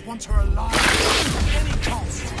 want her alive at any cost.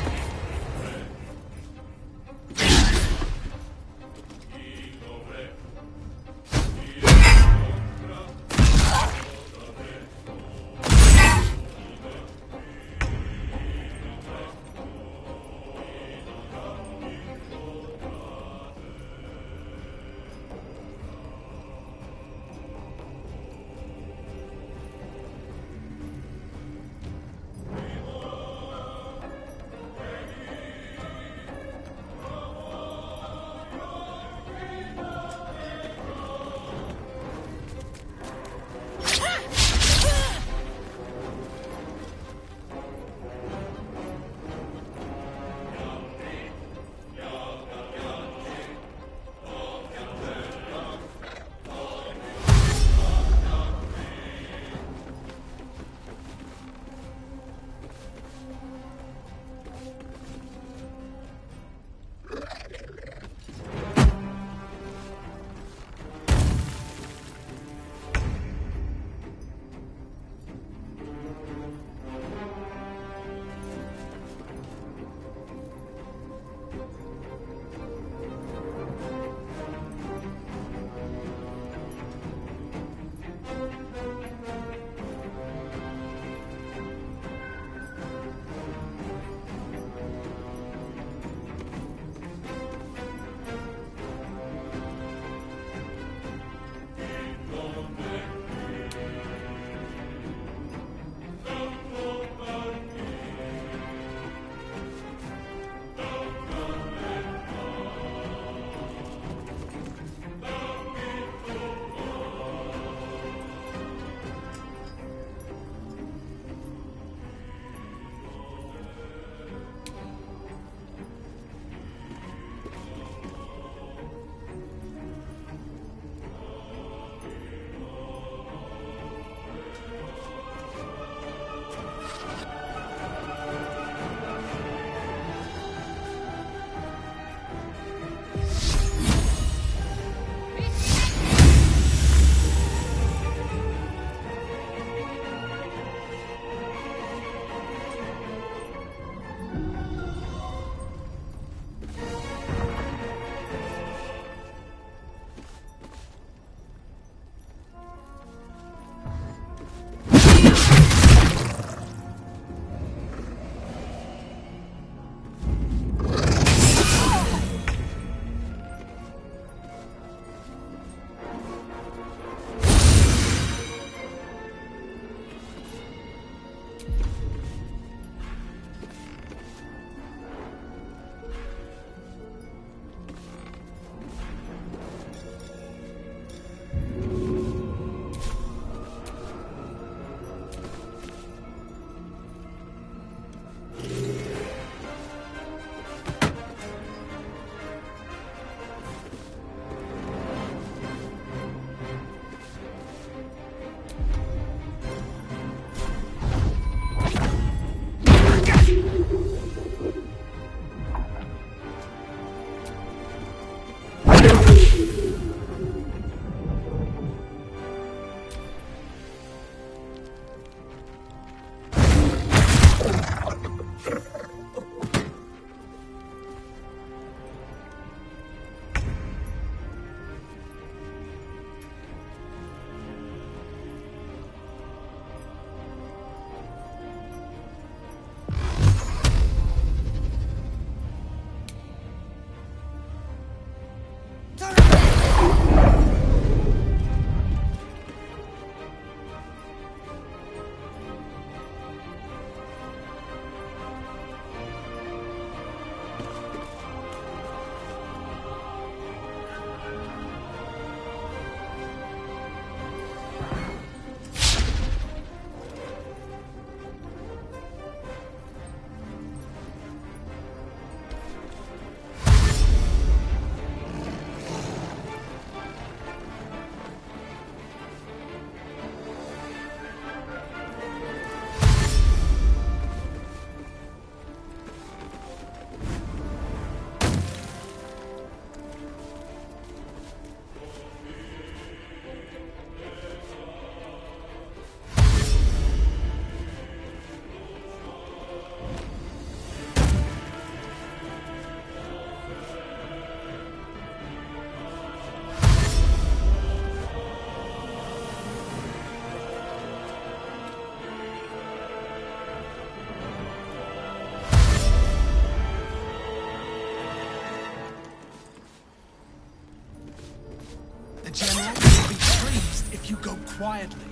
quietly.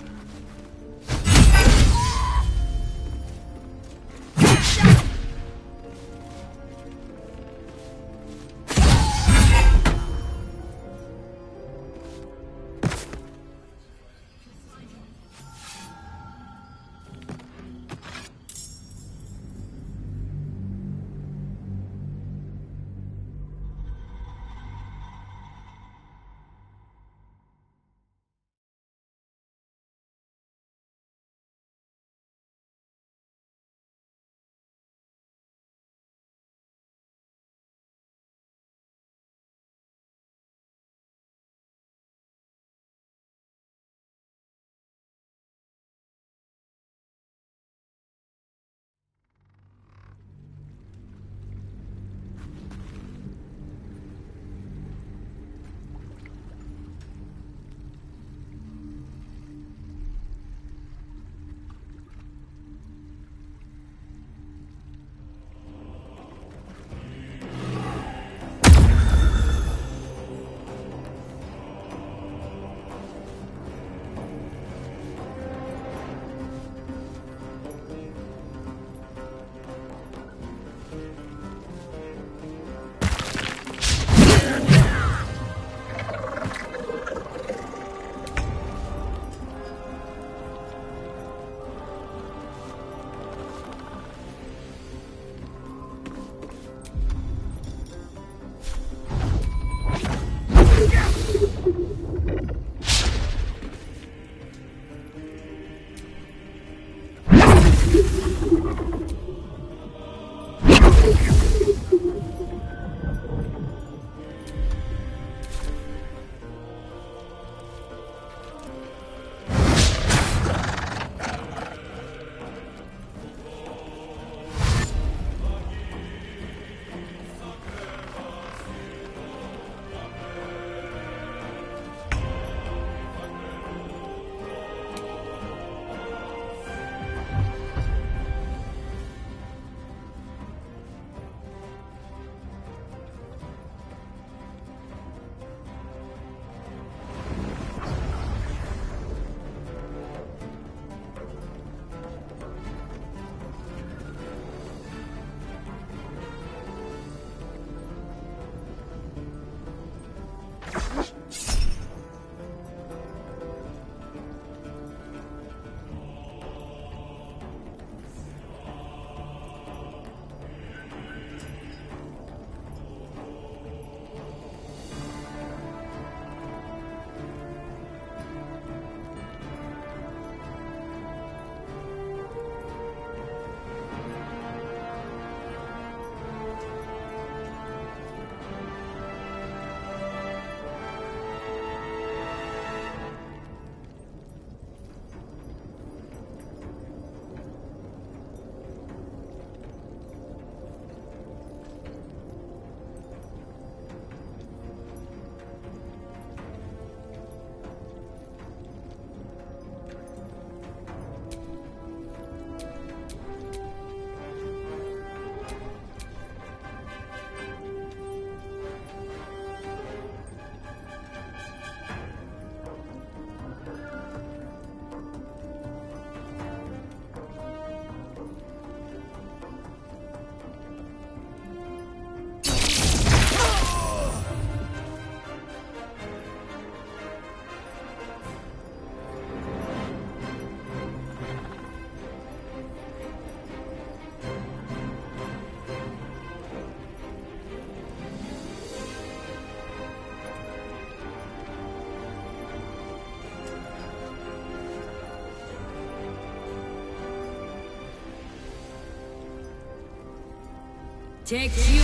Take you.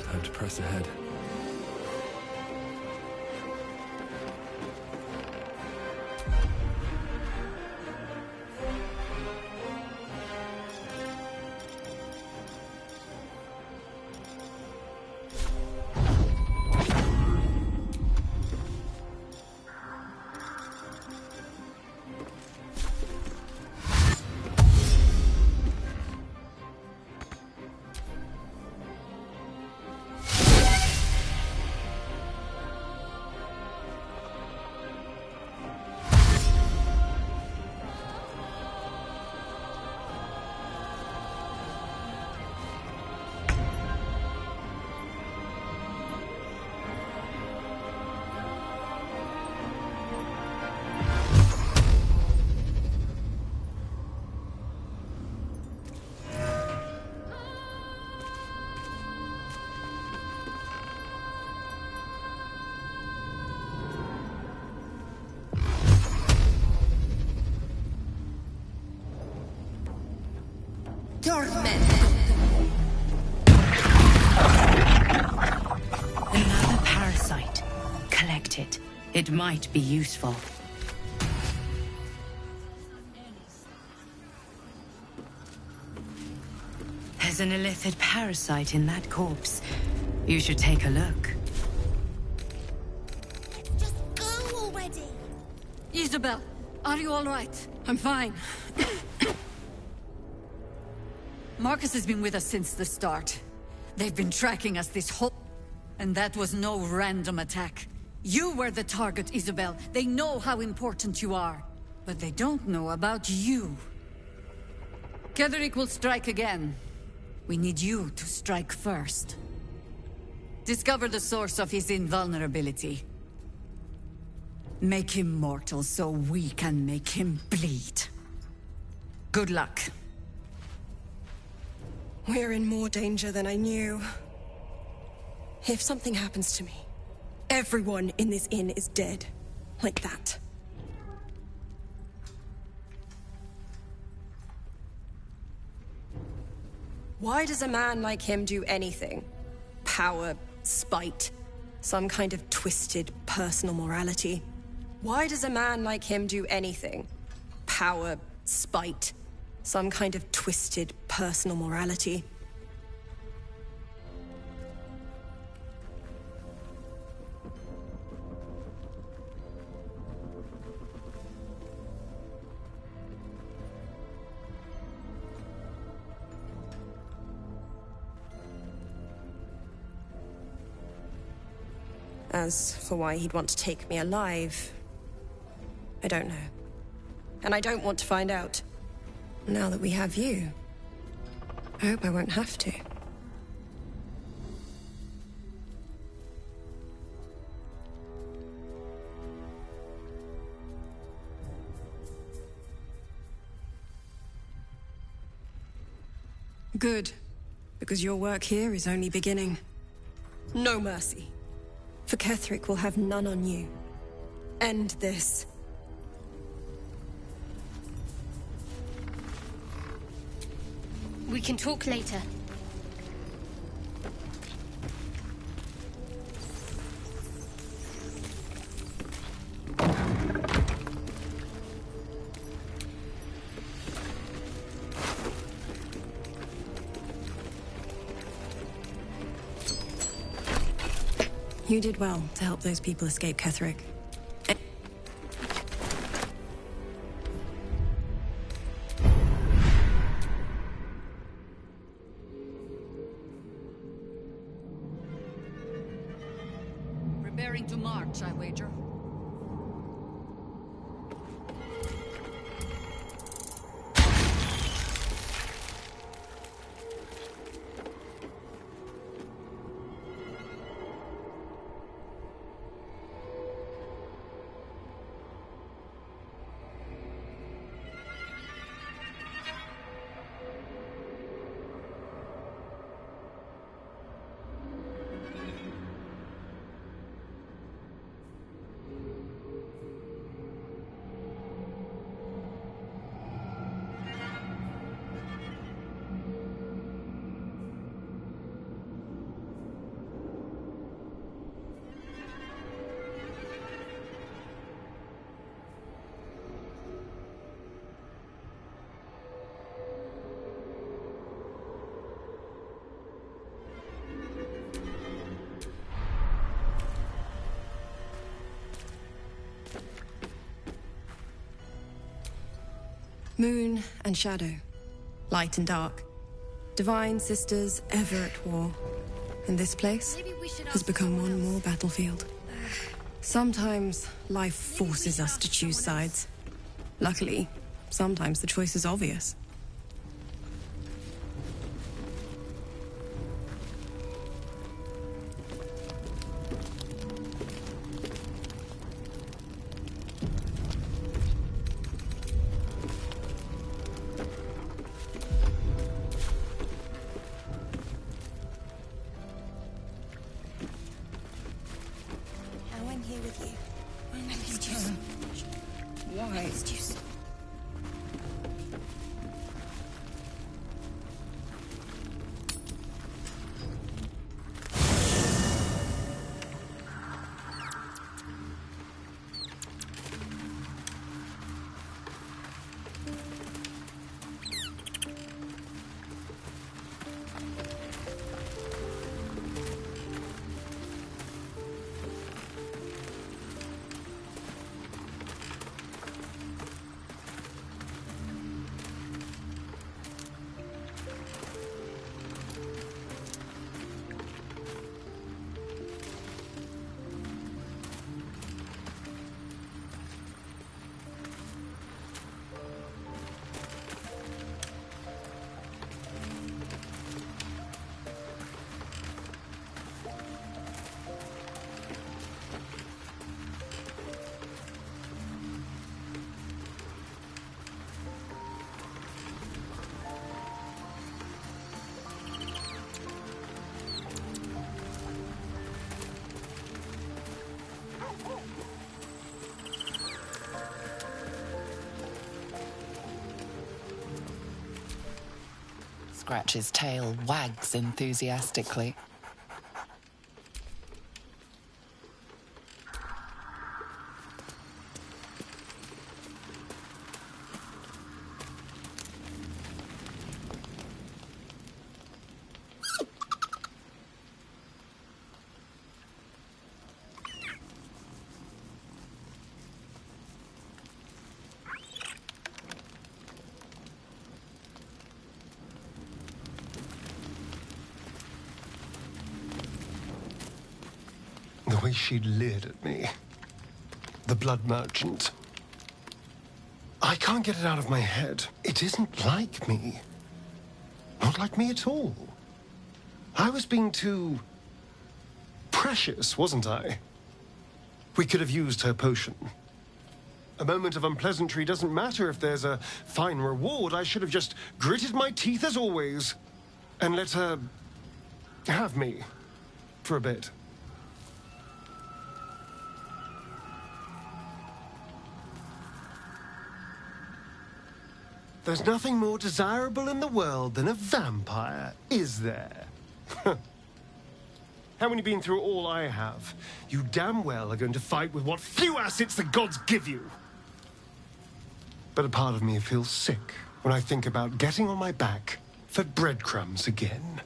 Time to press ahead. Another parasite. Collect it. It might be useful. There's an illithid parasite in that corpse. You should take a look. Just go already! Isabel, are you all right? I'm fine. Marcus has been with us since the start. They've been tracking us this whole... And that was no random attack. You were the target, Isabel. They know how important you are. But they don't know about you. Ketheric will strike again. We need you to strike first. Discover the source of his invulnerability. Make him mortal so we can make him bleed. Good luck. We're in more danger than I knew. If something happens to me, everyone in this inn is dead. Like that. Why does a man like him do anything? Power, spite, some kind of twisted personal morality. Why does a man like him do anything? Power, spite, some kind of twisted personal morality. As for why he'd want to take me alive, I don't know. And I don't want to find out. Now that we have you, I hope I won't have to. Good, because your work here is only beginning. No mercy. For Ketheric will have none on you. End this. We can talk later. You did well to help those people escape Ketheric. Preparing to march, I wager. Moon and shadow. Light and dark. Divine sisters ever at war. And this place has become one more battlefield. Sometimes life forces us to choose sides. Luckily, sometimes the choice is obvious. Scratch's tail wags enthusiastically. The way she leered at me. The blood merchant. I can't get it out of my head. It isn't like me. Not like me at all. I was being too precious, wasn't I? We could have used her potion. A moment of unpleasantry doesn't matter if there's a fine reward. I should have just gritted my teeth as always and let her have me for a bit. There's nothing more desirable in the world than a vampire, is there? Having been through all I have, you damn well are going to fight with what few assets the gods give you. But a part of me feels sick when I think about getting on my back for breadcrumbs again.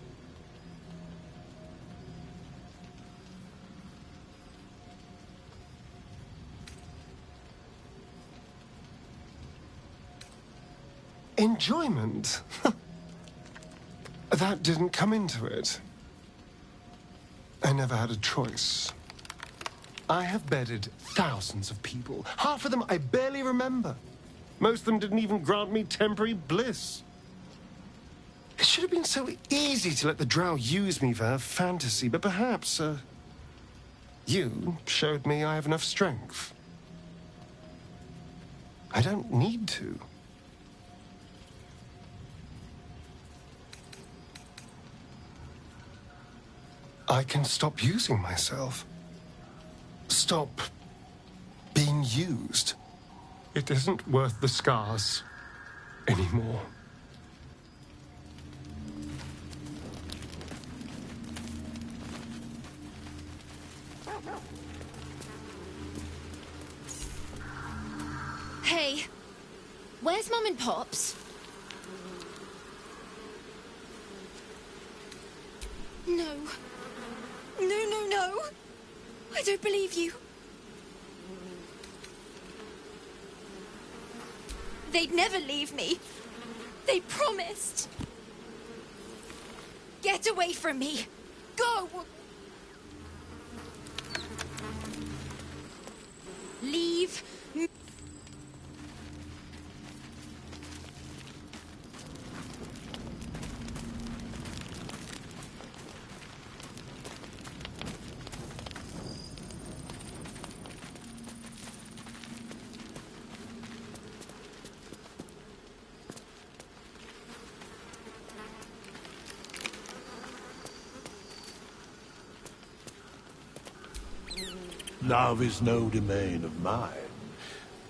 Enjoyment? That didn't come into it. I never had a choice. I have bedded thousands of people. Half of them I barely remember. Most of them didn't even grant me temporary bliss. It should have been so easy to let the drow use me for her fantasy, but perhaps, you showed me I have enough strength. I don't need to. I can stop using myself. Stop being used. It isn't worth the scars anymore. Hey, where's Mum and Pops? No. No. I don't believe you. They'd never leave me. They promised. Get away from me. Go! Leave me. Love is no domain of mine,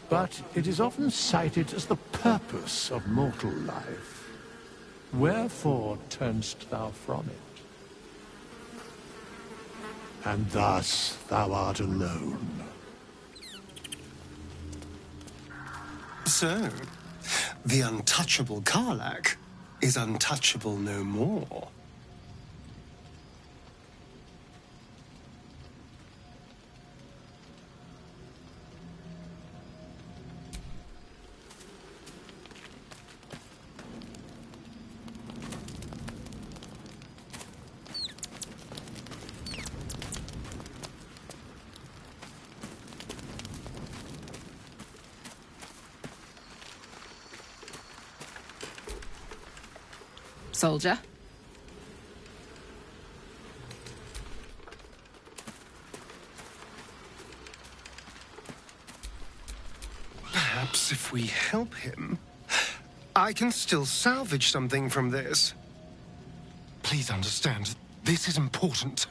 but it is often cited as the purpose of mortal life. Wherefore turnst thou from it? And thus thou art alone. So, the untouchable Karlach is untouchable no more. Soldier? Perhaps if we help him, I can still salvage something from this. Please understand, this is important.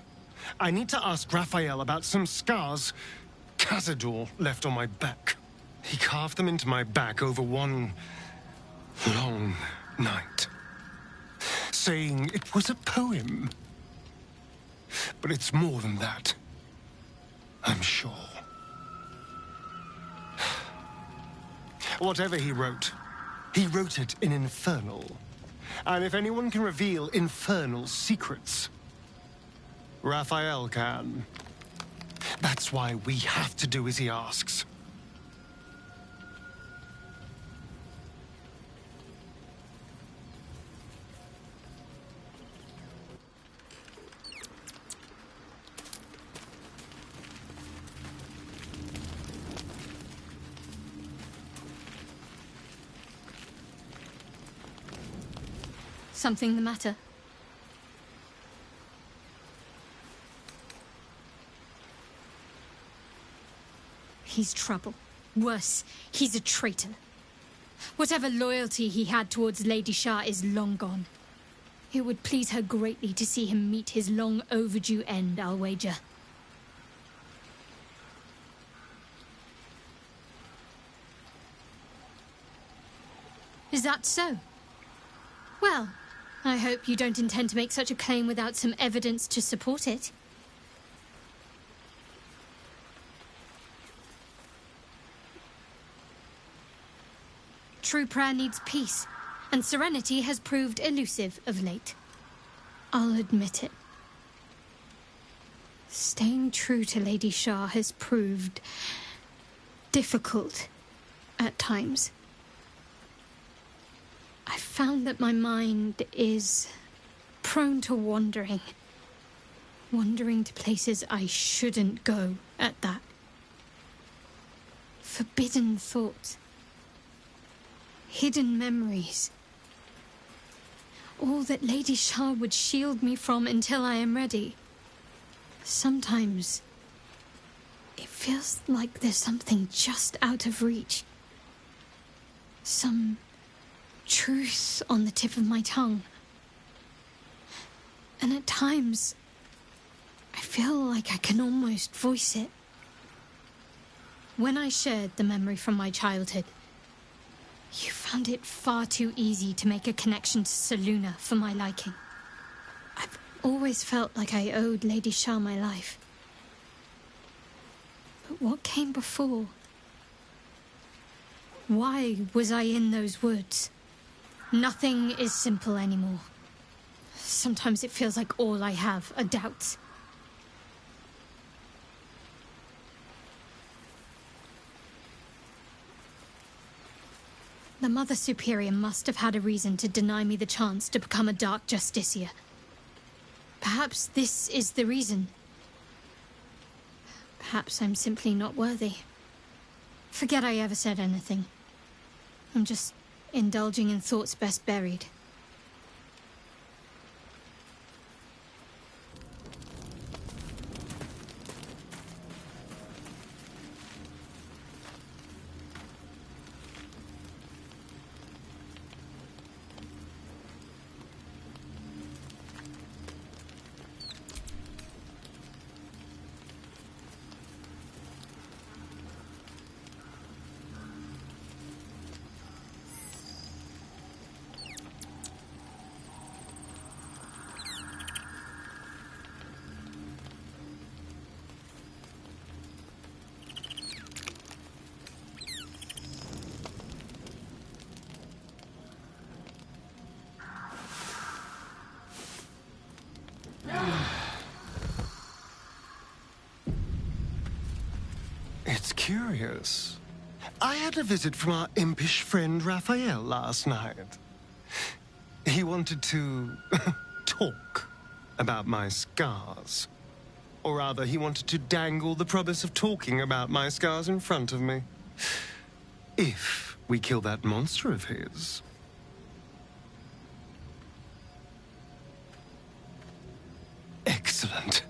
I need to ask Raphael about some scars Cazador left on my back. He carved them into my back over one long night, saying it was a poem. But it's more than that, I'm sure. Whatever he wrote it in Infernal. And if anyone can reveal Infernal's secrets, Raphael can. That's why we have to do as he asks. Something the matter? He's trouble. Worse, he's a traitor. Whatever loyalty he had towards Lady Shah is long gone. It would please her greatly to see him meet his long overdue end, I'll wager. Is that so? Well, I hope you don't intend to make such a claim without some evidence to support it. True prayer needs peace, and serenity has proved elusive of late. I'll admit it. Staying true to Lady Shah has proved difficult at times. I found that my mind is prone to wandering. Wandering to places I shouldn't go at that. Forbidden thoughts. Hidden memories. All that Lady Shah would shield me from until I am ready. Sometimes it feels like there's something just out of reach. Some truth on the tip of my tongue. And at times, I feel like I can almost voice it. When I shared the memory from my childhood, you found it far too easy to make a connection to Selûne for my liking. I've always felt like I owed Lady Shah my life. But what came before? Why was I in those woods? Nothing is simple anymore. Sometimes it feels like all I have are doubts. The Mother Superior must have had a reason to deny me the chance to become a Dark Justiciar. Perhaps this is the reason. Perhaps I'm simply not worthy. Forget I ever said anything. I'm just indulging in thoughts best buried. It's curious. I had a visit from our impish friend Raphael last night. He wanted to talk about my scars. Or rather, he wanted to dangle the promise of talking about my scars in front of me. If we kill that monster of his. Excellent.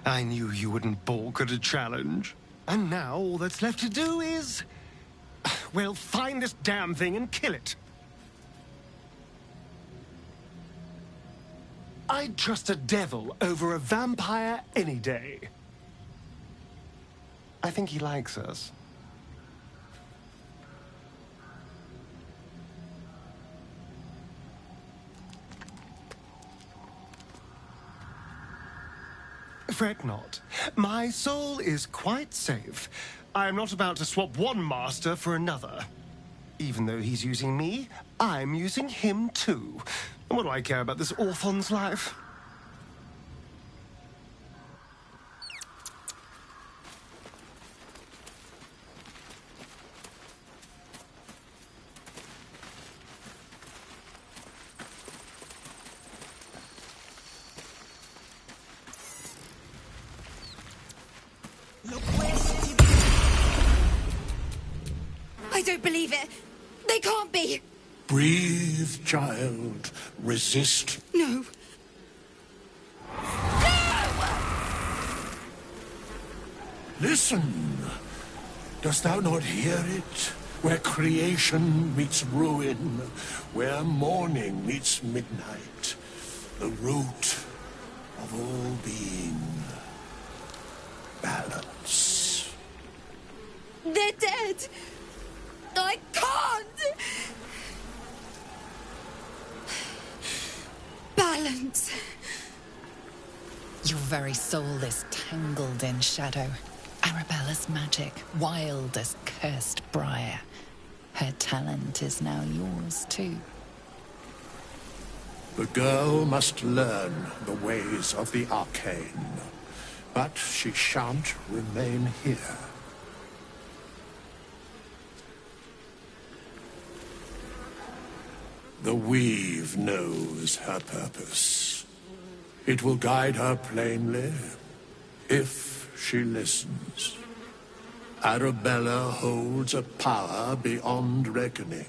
I knew you wouldn't balk at a challenge. And now all that's left to do is... well, find this damn thing and kill it. I'd trust a devil over a vampire any day. I think he likes us. Fret not. My soul is quite safe. I am not about to swap one master for another. Even though he's using me, I'm using him too. And what do I care about this orphan's life? I don't believe it. They can't be. Breathe, child. Resist. No. Listen. Dost thou not hear it? Where creation meets ruin, where morning meets midnight, the root of all being. Balance. They're dead. I can't. Balance. Your very soul is tangled in shadow. Arabella's magic, wild as cursed briar. Her talent is now yours too. The girl must learn the ways of the arcane, but she shan't remain here. The weave knows her purpose. It will guide her plainly, if she listens. Arabella holds a power beyond reckoning,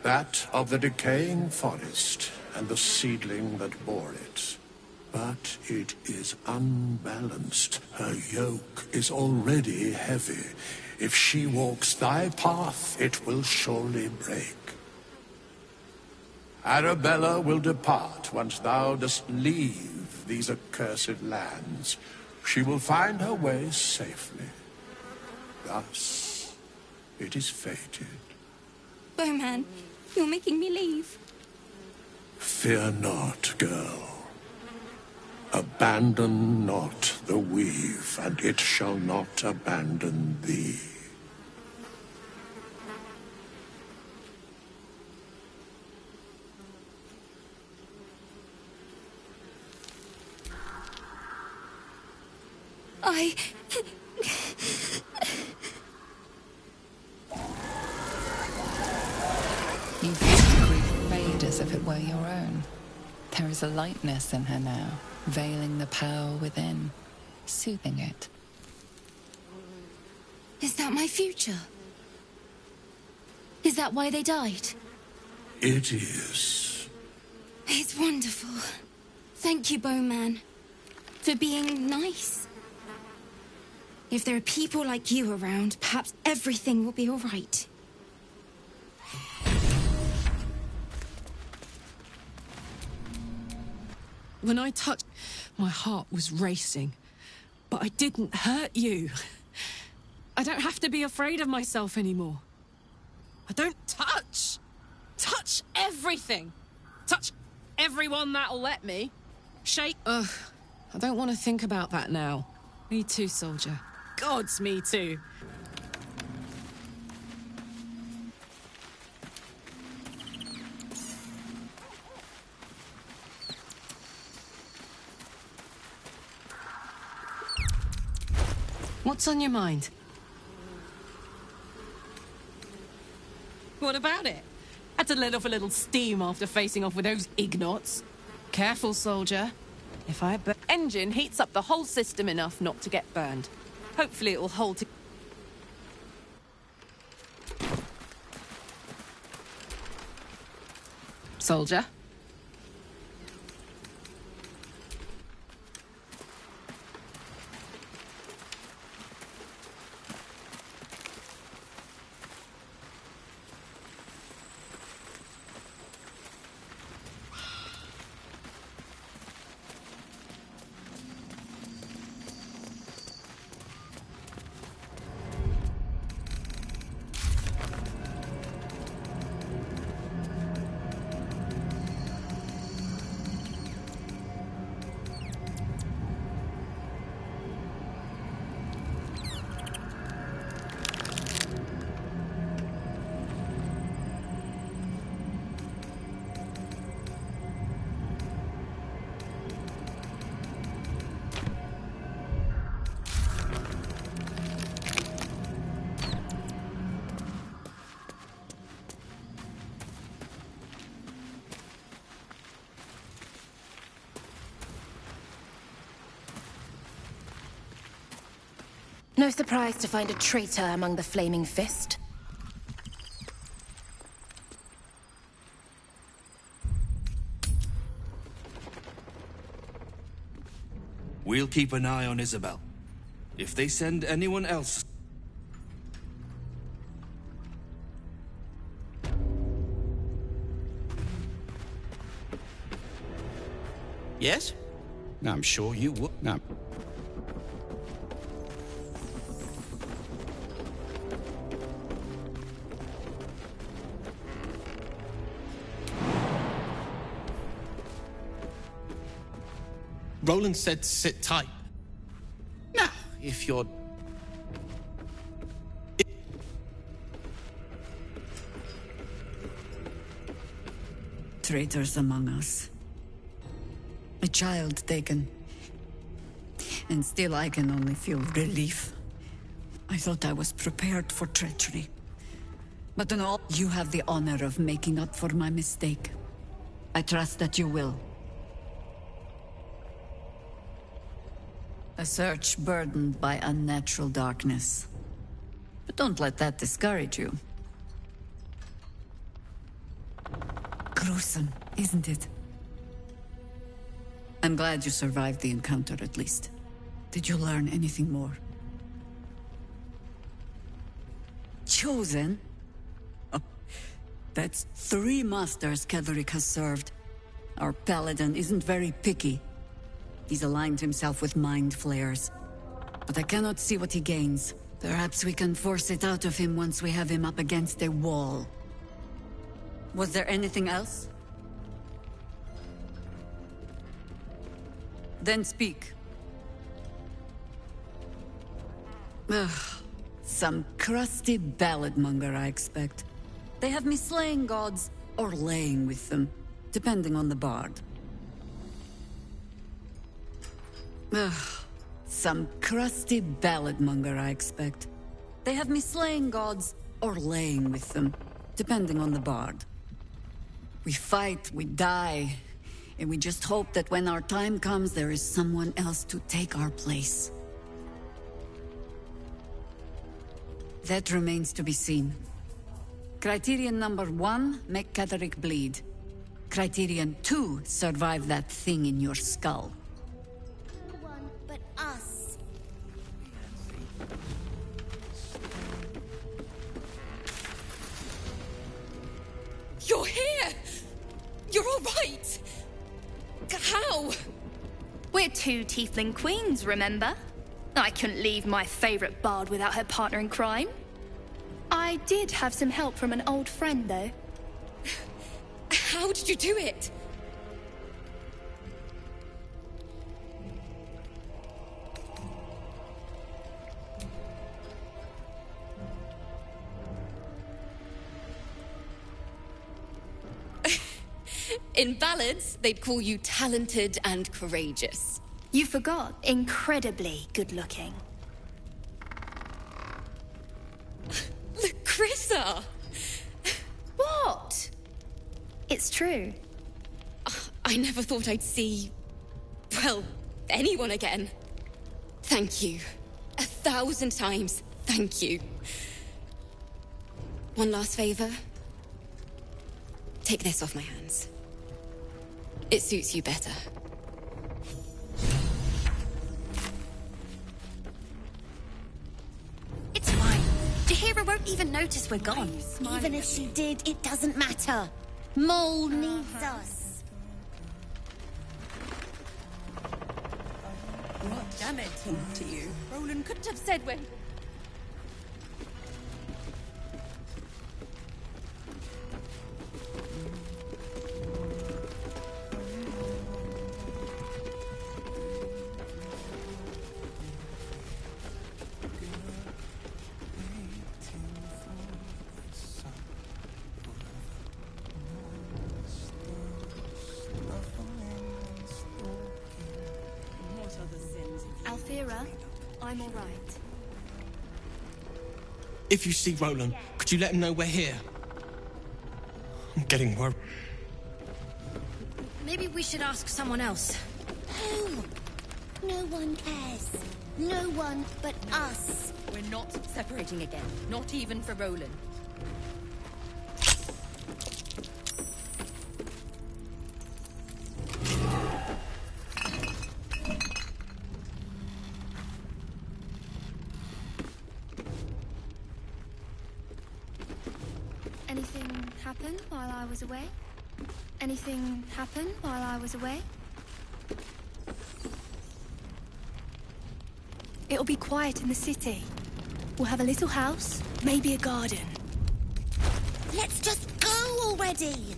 that of the decaying forest and the seedling that bore it. But it is unbalanced. Her yoke is already heavy. If she walks thy path, it will surely break. Arabella will depart once thou dost leave these accursed lands. She will find her way safely. Thus, it is fated. Bowman, you're making me leave. Fear not, girl. Abandon not the weave, and it shall not abandon thee. You feel grief fade as if it were your own. There is a lightness in her now, veiling the power within, soothing it. Is that my future? Is that why they died? It is. It's wonderful. Thank you, Bowman, for being nice. If there are people like you around, perhaps everything will be all right. When I touched, my heart was racing. But I didn't hurt you. I don't have to be afraid of myself anymore. I don't touch. Touch everything. Touch everyone that'll let me. Shake. Ugh. I don't want to think about that now. Me too, soldier. Gods, me too. What's on your mind? What about it? Had to let off a little steam after facing off with those ignots. Careful, soldier. If I engine heats up the whole system enough not to get burned. Hopefully it will hold to... Soldier? No surprise to find a traitor among the Flaming Fist. We'll keep an eye on Isabel. If they send anyone else... Yes? I'm sure you would. No. Roland said sit tight. Now, if you're... Traitors among us. A child taken. And still I can only feel relief. I thought I was prepared for treachery. But in all, you have the honor of making up for my mistake. I trust that you will. A search burdened by unnatural darkness. But don't let that discourage you. Gruesome, isn't it? I'm glad you survived the encounter, at least. Did you learn anything more? Chosen? Oh, that's 3 masters Ketherick has served. Our paladin isn't very picky. He's aligned himself with mind flayers. But I cannot see what he gains. Perhaps we can force it out of him once we have him up against a wall. Was there anything else? Then speak. Ugh. Some crusty balladmonger, I expect. They have me slaying gods or laying with them, depending on the bard. Ugh. Some crusty balladmonger, I expect. They have me slaying gods or laying with them, depending on the bard. We fight, we die, and we just hope that when our time comes, there is someone else to take our place. That remains to be seen. Criterion number 1, make Catherick bleed. Criterion 2, survive that thing in your skull. No one but us. You're here! You're all right! How? We're 2 tiefling queens, remember? I couldn't leave my favorite bard without her partner in crime. I did have some help from an old friend, though. How did you do it? In ballads, they'd call you talented and courageous. You forgot, incredibly good-looking. Larissa! What? It's true. I never thought I'd see... well, anyone again. Thank you. 1,000 times, thank you. One last favor. Take this off my hands. It suits you better. It's fine. Jahira won't even notice we're gone. Even if she did, it doesn't matter. Mole needs us. What damage to you? Roland couldn't have said when... Althea, I'm all right. If you see Roland, could you let him know we're here? I'm getting worried. Maybe we should ask someone else. Who? No one cares. No one but us. We're not separating again. Not even for Roland. Anything happen while I was away? Anything happen while I was away? It'll be quiet in the city. We'll have a little house, maybe a garden. Let's just go already!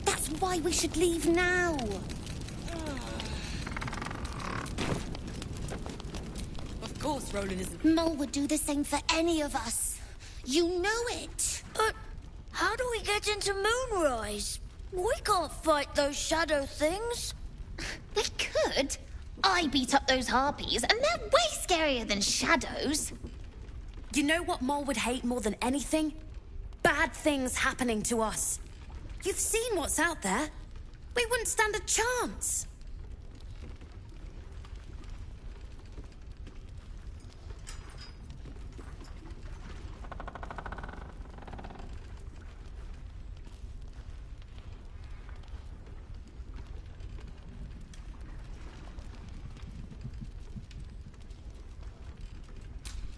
That's why we should leave now. Of course Roland isn't... Mole would do the same for any of us. You know it. But how do we get into Moonrise? We can't fight those shadow things. We could. I beat up those harpies, and they're way scarier than shadows. You know what Mole would hate more than anything? Bad things happening to us. You've seen what's out there. We wouldn't stand a chance.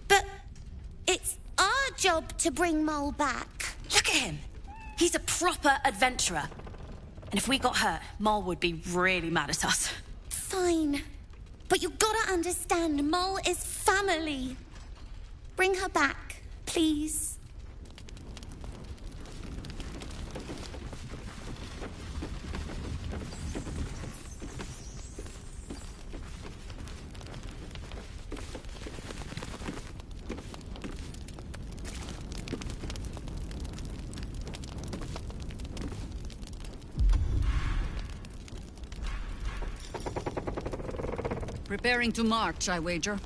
But it's our job to bring Mole back. Look at him. He's a proper adventurer. And if we got hurt, Mole would be really mad at us. Fine. But you gotta understand, Mole is family. Bring her back, please. Preparing to march, I wager.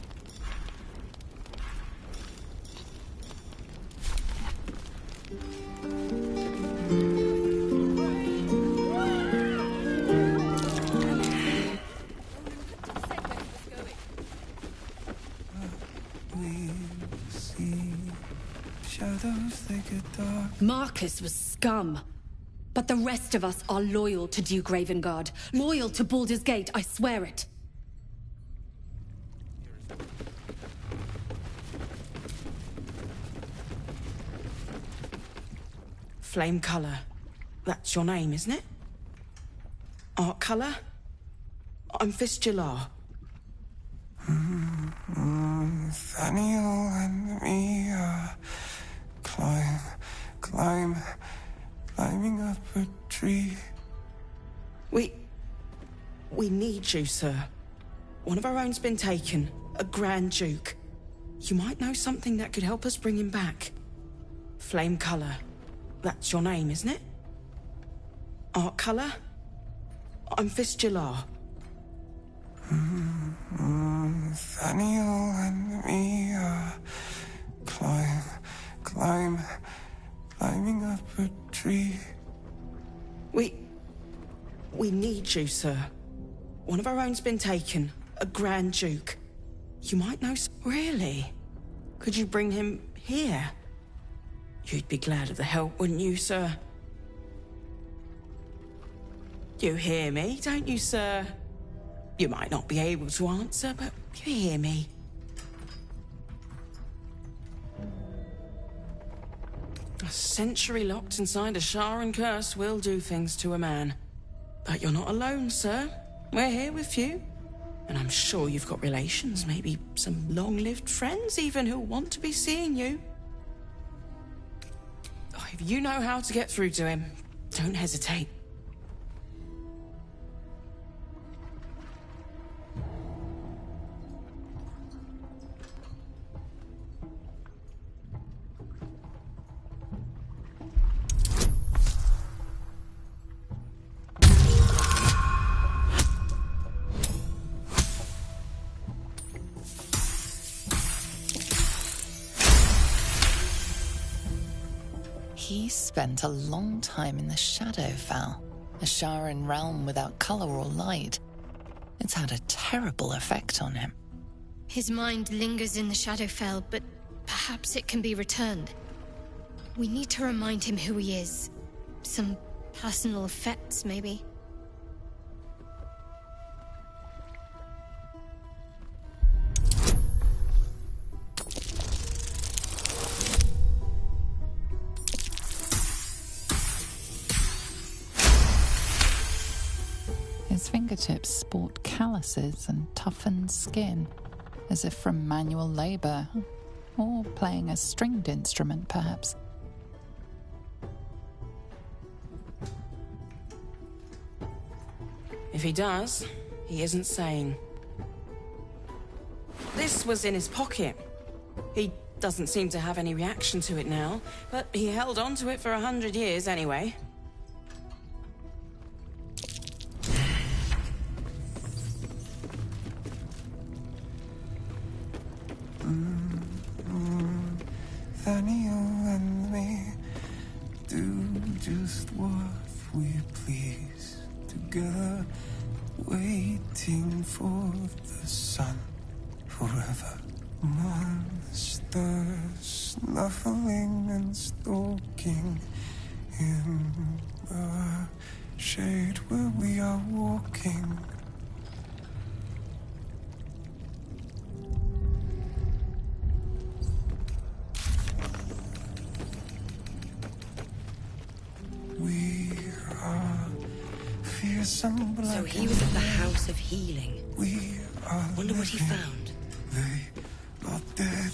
Marcus was scum. But the rest of us are loyal to Duke Ravengard. Loyal to Baldur's Gate, I swear it. Flame Colour. That's your name, isn't it? Art Colour? I'm Fistula. Nathaniel and me climbing up a tree. We need you, sir. One of our own's been taken, a Grand Duke. You might know something that could help us bring him back. Flame Colour. That's your name, isn't it? Art Colour? I'm Fistula. Nathaniel and me climbing up a tree. We need you, sir. One of our own's been taken, a Grand Duke. You might know Really? Could you bring him here? You'd be glad of the help, wouldn't you, sir? You hear me, don't you, sir? You might not be able to answer, but you hear me. A century locked inside a Sharan curse will do things to a man. But you're not alone, sir. We're here with you. And I'm sure you've got relations, maybe some long-lived friends even, who'll want to be seeing you. Oh, if you know how to get through to him, don't hesitate. He spent a long time in the Shadowfell, a Sharan realm without color or light. It's had a terrible effect on him. His mind lingers in the Shadowfell, but perhaps it can be returned. We need to remind him who he is. Some personal effects, maybe. His fingertips sport calluses and toughened skin, as if from manual labor, or playing a stringed instrument, perhaps. If he does, he isn't sane. This was in his pocket. He doesn't seem to have any reaction to it now, but he held on to it for 100 years anyway. Nathaniel and me do just what we please, together waiting for the sun forever. Monsters snuffling and stalking in the shade where we are walking. We are fearsome black. So he was at the House of Healing. We are Wonder what he living. found. They are dead.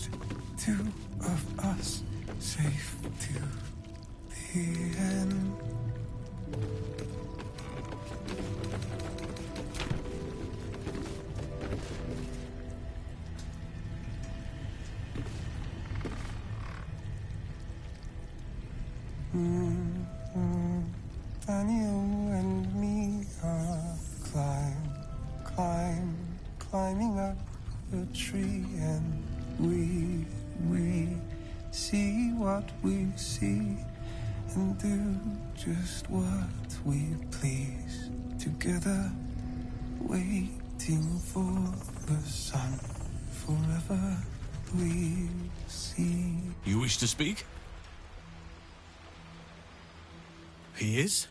Two of us safe to the end. Daniel and me are climbing up a tree, and we see what we see and do just what we please, together waiting for the sun forever we see. You wish to speak? He is?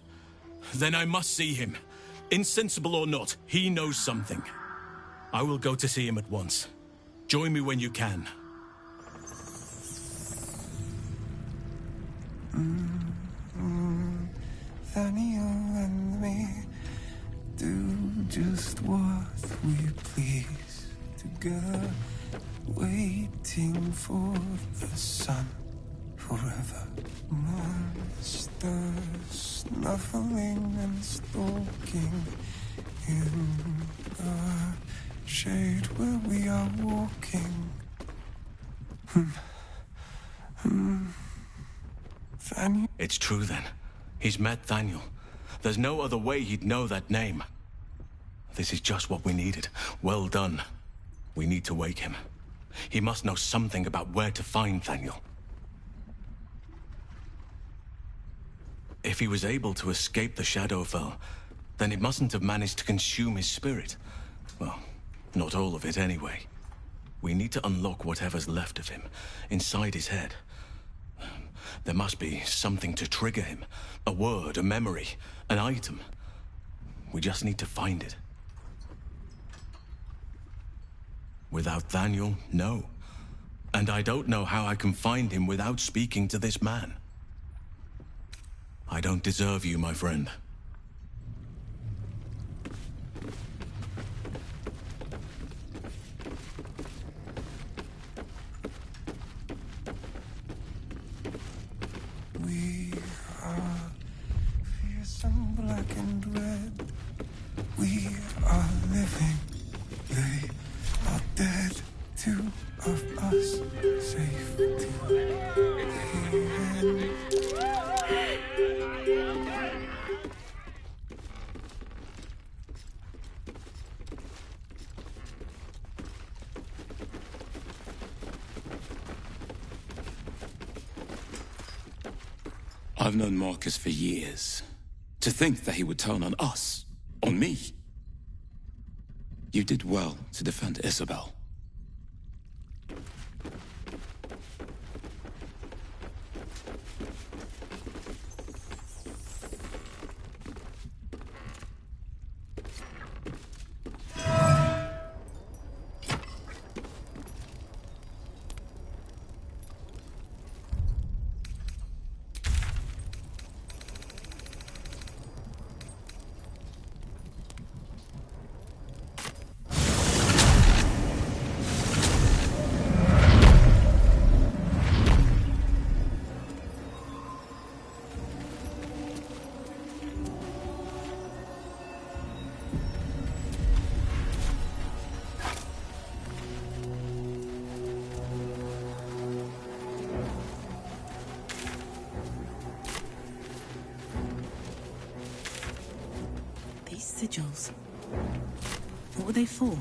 Then I must see him. Insensible or not, he knows something. I will go to see him at once. Join me when you can. Daniel and me do just what we please together, waiting for the sun forever. Monsters snuffling and stalking in the shade where we are walking. Daniel. It's true then. He's met Daniel. There's no other way he'd know that name. This is just what we needed. Well done. We need to wake him. He must know something about where to find Daniel. If he was able to escape the Shadowfell, then it mustn't have managed to consume his spirit. Well, not all of it anyway. We need to unlock whatever's left of him, inside his head. There must be something to trigger him. A word, a memory, an item. We just need to find it. Without Daniel, no. And I don't know how I can find him without speaking to this man. I don't deserve you, my friend. We are fierce and black and red. We are living. They are dead. Two of us safe to the end. I've known Marcus for years. To think that he would turn on us, on me. You did well to defend Isabel. Sigils. What were they for?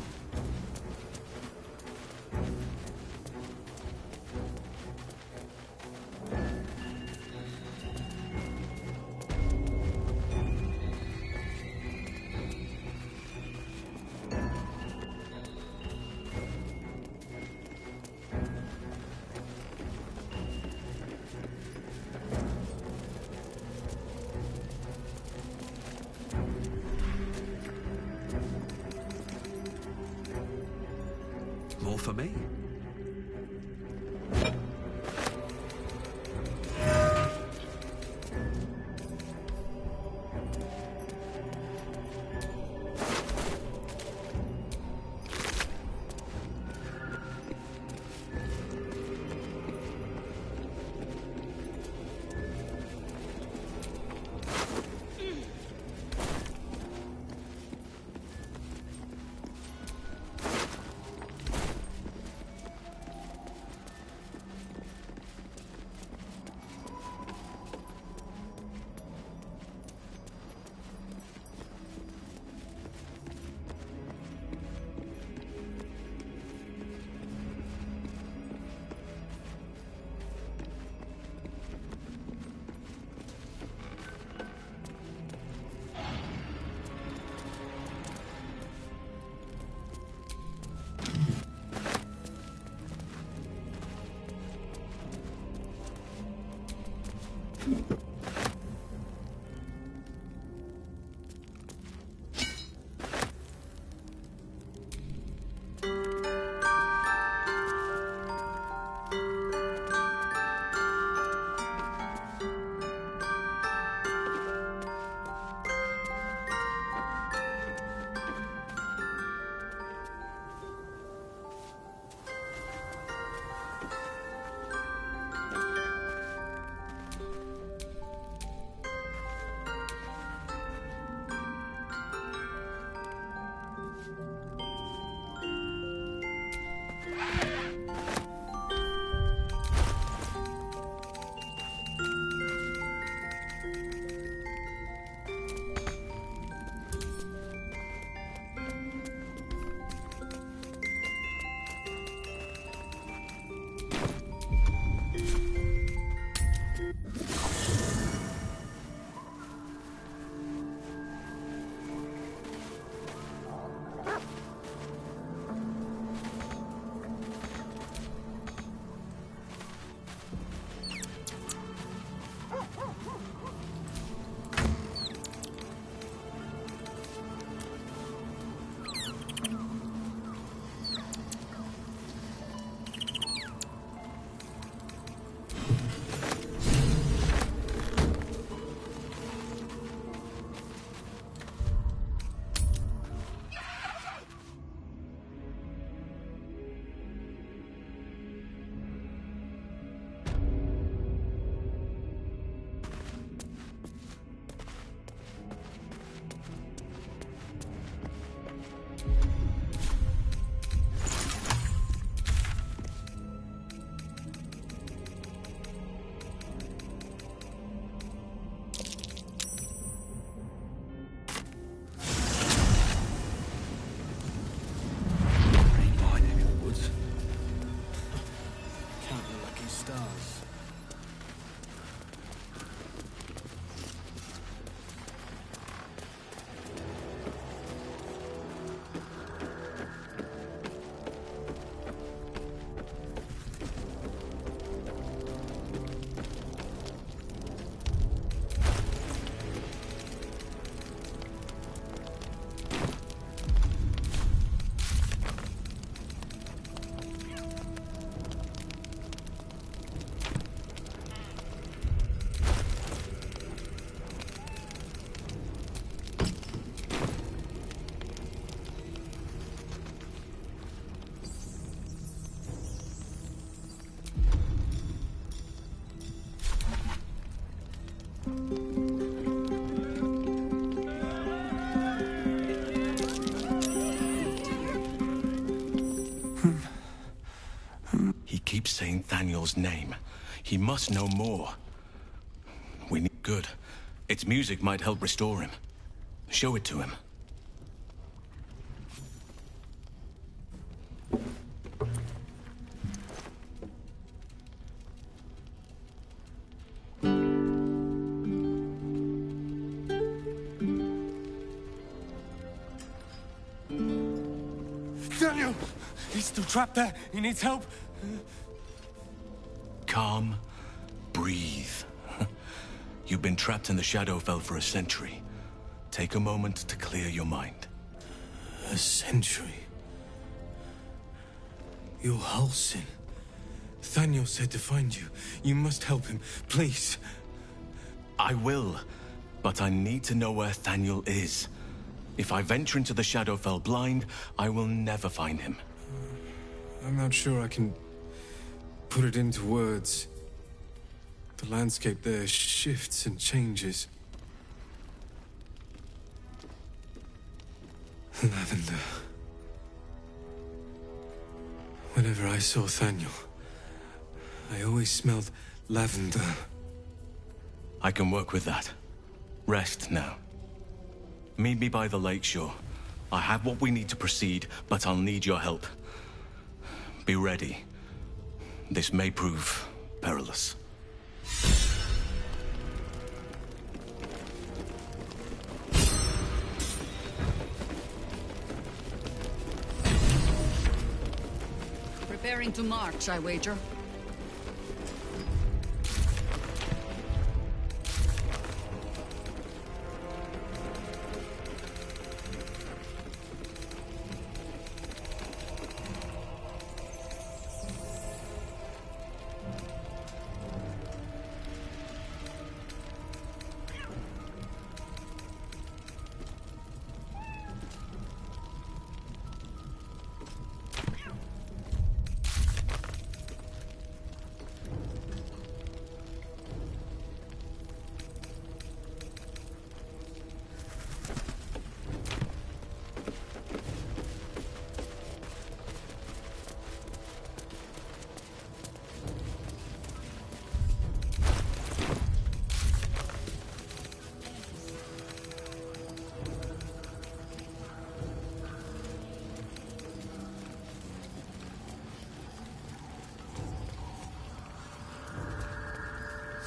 More for me. keeps saying Thaniel's name. He must know more. We need good. Its music might help restore him. Show it to him. Daniel! He's still trapped there. He needs help. Calm. Breathe. You've been trapped in the Shadowfell for a century. Take a moment to clear your mind. A century? You're Halsin. Thaniel said to find you. You must help him, please. I will, but I need to know where Thaniel is. If I venture into the Shadowfell blind, I will never find him. I'm not sure I can put it into words. The landscape there shifts and changes. Lavender. Whenever I saw Thaniel, I always smelled lavender. I can work with that. Rest now. Meet me by the lakeshore. I have what we need to proceed, but I'll need your help. Be ready. This may prove perilous. Preparing to march, I wager.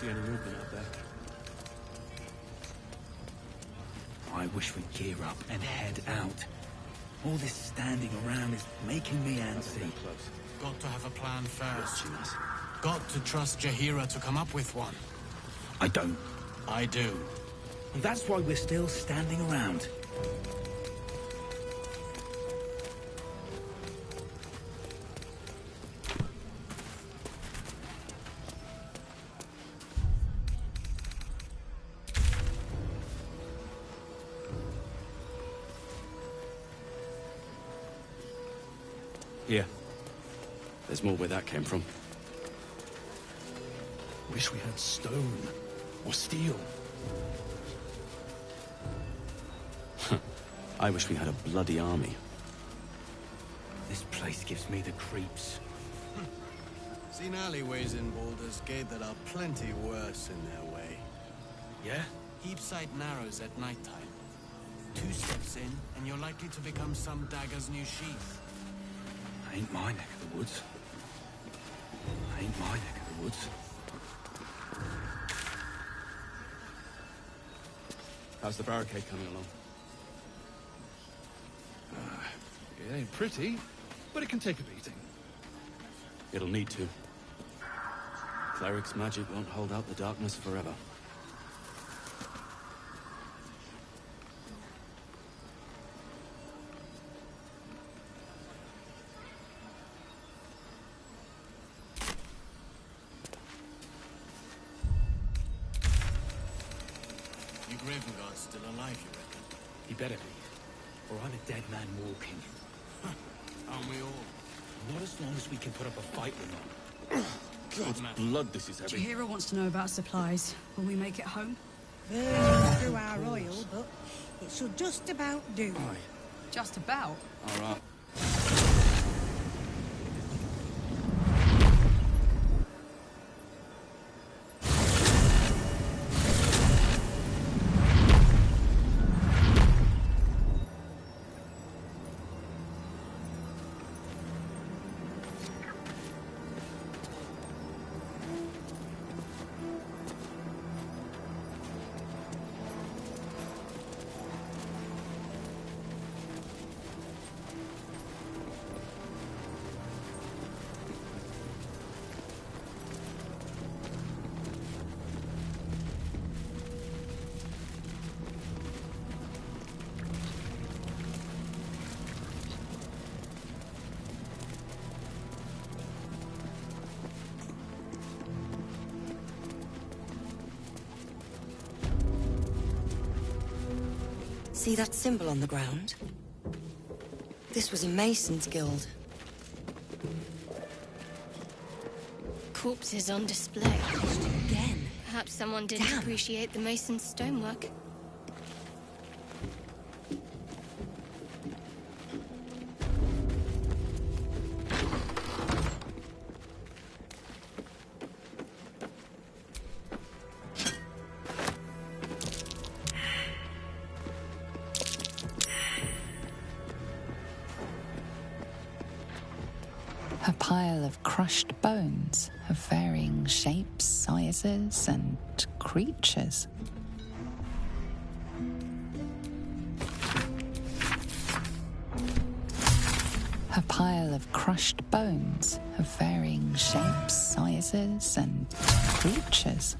See any movement out there? I wish we'd gear up and head out. All this standing around is making me antsy. Got to have a plan first. Got to trust Jaheira to come up with one. I don't. I do. And that's why we're still standing around. Here. There's more where that came from. Wish we had stone or steel. I wish we had a bloody army. This place gives me the creeps. Seen alleyways in Baldur's Gate that are plenty worse in their way. Yeah? Heapside narrows at nighttime. 2 steps in, and you're likely to become some dagger's new sheath. Ain't my neck of the woods. Ain't my neck of the woods. How's the barricade coming along? It ain't pretty, but it can take a beating. It'll need to. Cleric's magic won't hold out the darkness forever. Ravengard's still alive, you reckon? He better be, or I'm a dead man walking. Aren't we all? Not as long as we can put up a fight with them. God's blood, this is heavy. Jaheira wants to know about supplies. Will we make it home? Burning through our oil, but it should just about do. Aye. Just about? All right. See that symbol on the ground? This was a Mason's Guild. Corpses on display. Again. Perhaps someone didn't appreciate the mason's stonework. A pile of crushed bones of varying shapes, sizes, and creatures. A pile of crushed bones of varying shapes, sizes, and creatures.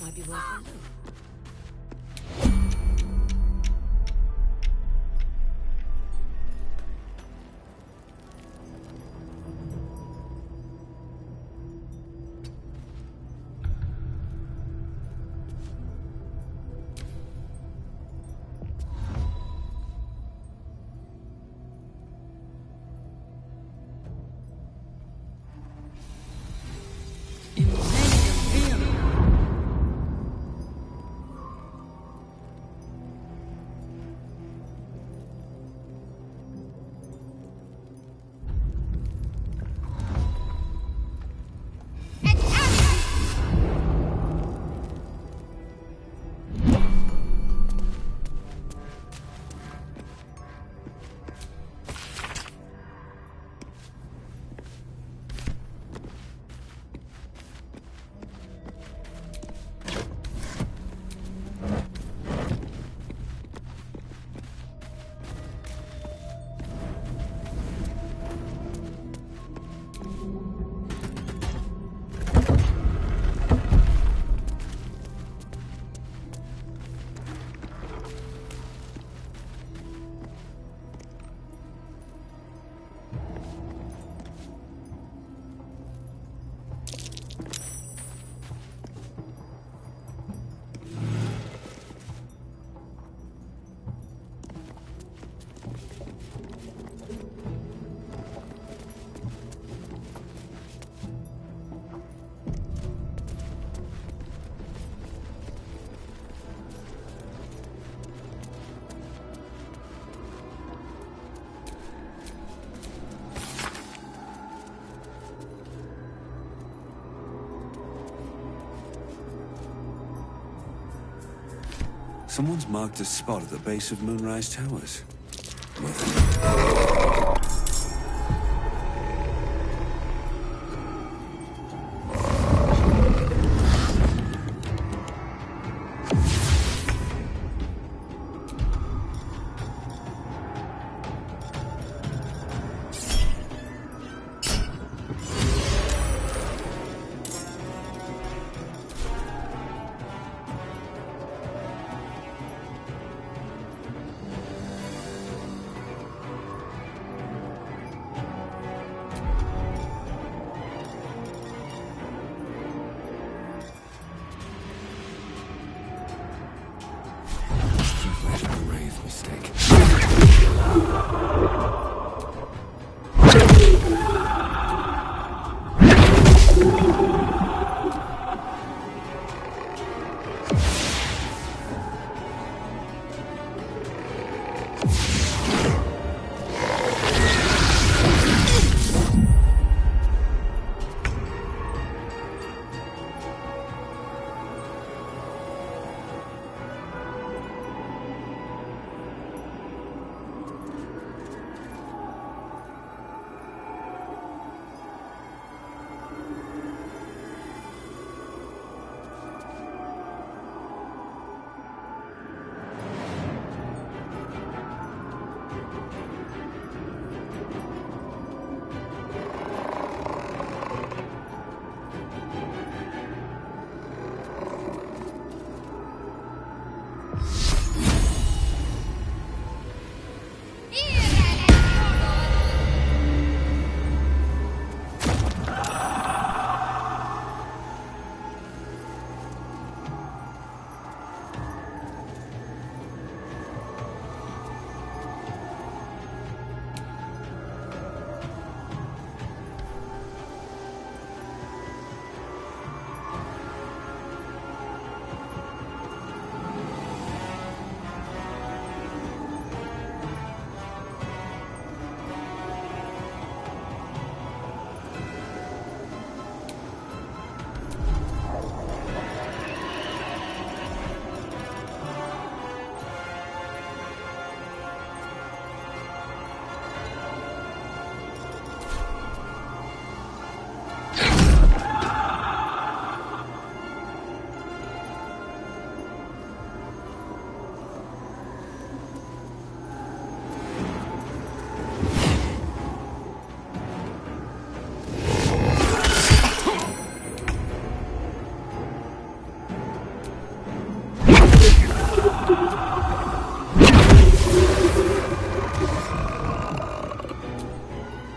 Might be worth a look. Someone's marked a spot at the base of Moonrise Towers. a mistake.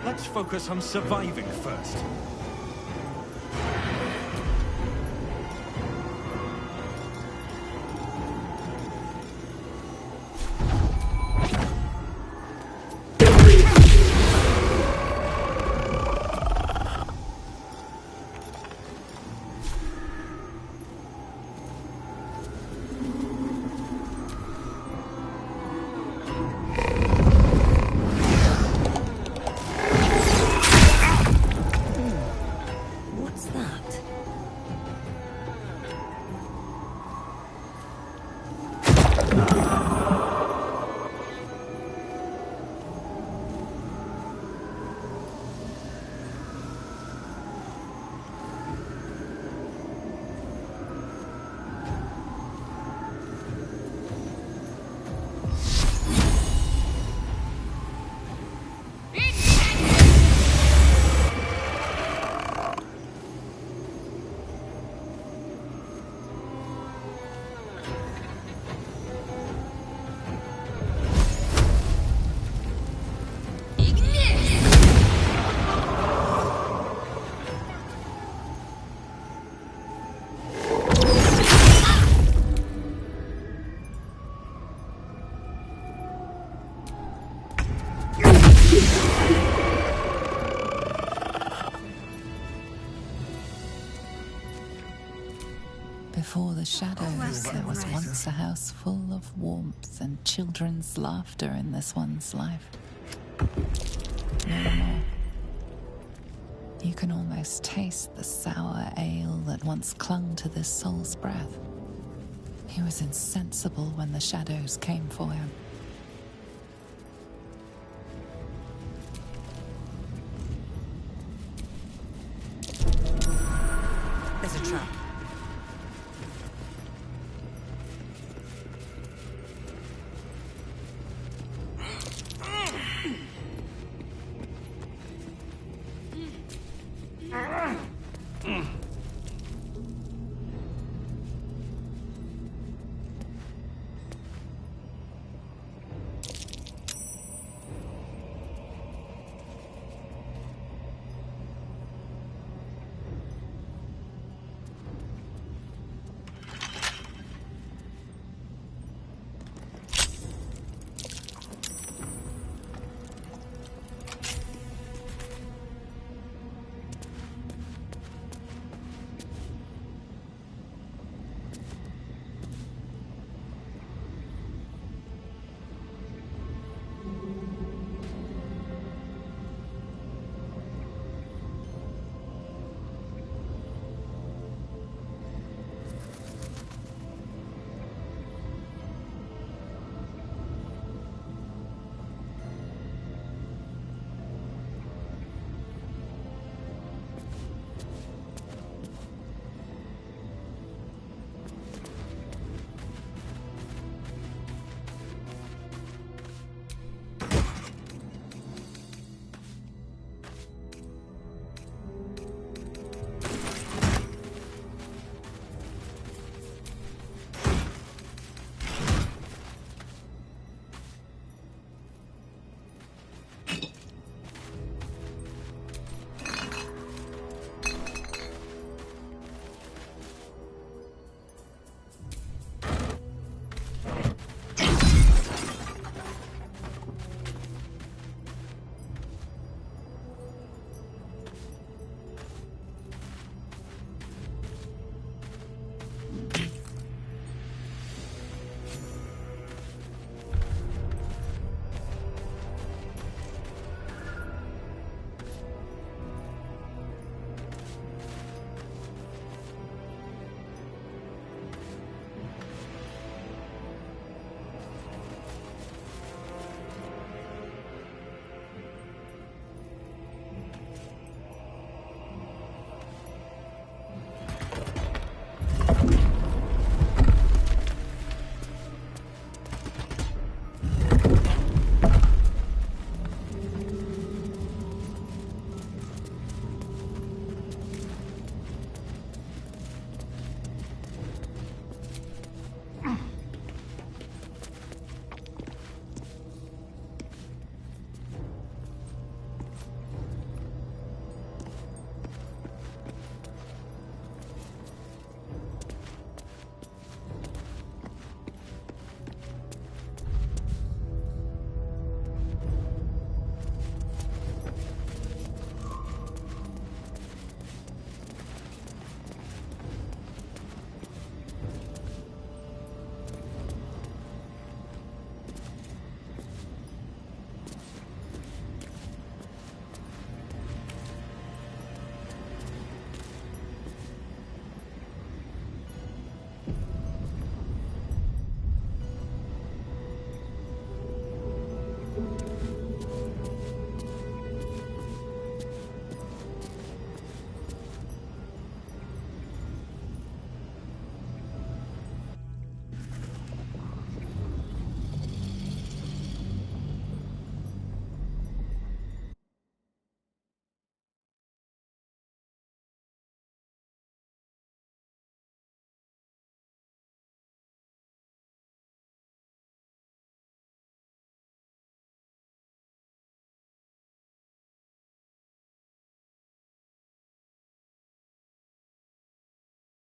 Let's focus on surviving first. Before the shadows, there was once a house full of warmth and children's laughter in this one's life. No more. You can almost taste the sour ale that once clung to this soul's breath. He was insensible when the shadows came for him. There's a trap. Bye.